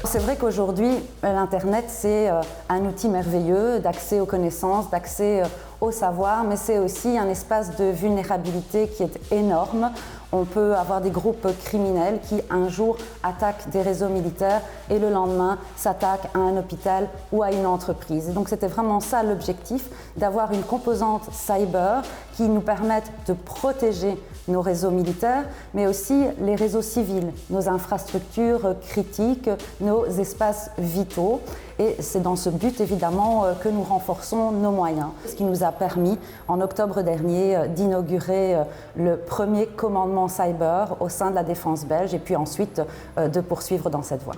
C'est vrai qu'aujourd'hui, l'Internet, c'est un outil merveilleux d'accès aux connaissances, d'accès au savoir, mais c'est aussi un espace de vulnérabilité qui est énorme. On peut avoir des groupes criminels qui, un jour, attaquent des réseaux militaires et le lendemain, s'attaquent à un hôpital ou à une entreprise. Et donc, c'était vraiment ça l'objectif, d'avoir une composante cyber qui nous permette de protéger nos réseaux militaires, mais aussi les réseaux civils, nos infrastructures critiques, nos espaces vitaux. Et c'est dans ce but, évidemment, que nous renforçons nos moyens. Ce qui nous a permis, en octobre dernier, d'inaugurer le premier commandement cyber au sein de la défense belge et puis ensuite de poursuivre dans cette voie.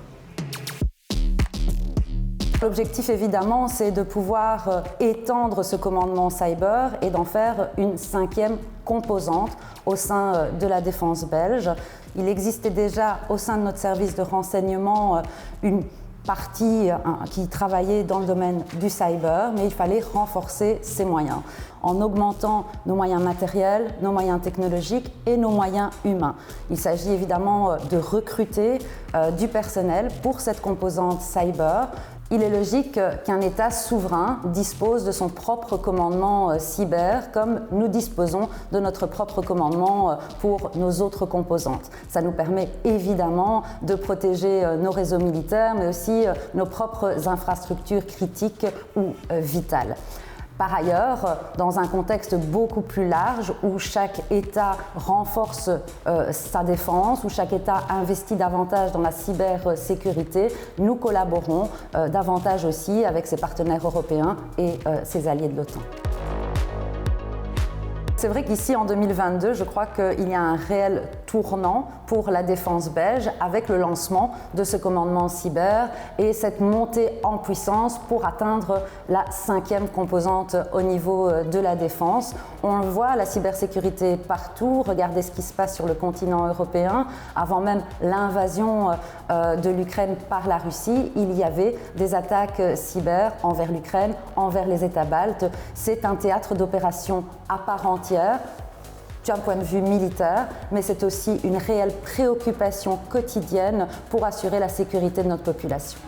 L'objectif, évidemment, c'est de pouvoir étendre ce commandement cyber et d'en faire une 5e composante au sein de la défense belge. Il existait déjà au sein de notre service de renseignement une partie qui travaillait dans le domaine du cyber, mais il fallait renforcer ses moyens en augmentant nos moyens matériels, nos moyens technologiques et nos moyens humains. Il s'agit évidemment de recruter du personnel pour cette composante cyber. Il est logique qu'un État souverain dispose de son propre commandement cyber, comme nous disposons de notre propre commandement pour nos autres composantes. Ça nous permet évidemment de protéger nos réseaux militaires, mais aussi nos propres infrastructures critiques ou vitales. Par ailleurs, dans un contexte beaucoup plus large où chaque État renforce sa défense, où chaque État investit davantage dans la cybersécurité, nous collaborons davantage aussi avec ses partenaires européens et ses alliés de l'OTAN. C'est vrai qu'ici, en 2022, je crois qu'il y a un réel tournant pour la défense belge avec le lancement de ce commandement cyber et cette montée en puissance pour atteindre la 5e composante au niveau de la défense. On le voit, la cybersécurité partout. Regardez ce qui se passe sur le continent européen. Avant même l'invasion de l'Ukraine par la Russie, il y avait des attaques cyber envers l'Ukraine, envers les États baltes. C'est un théâtre d'opération à part entière d'un point de vue militaire, mais c'est aussi une réelle préoccupation quotidienne pour assurer la sécurité de notre population.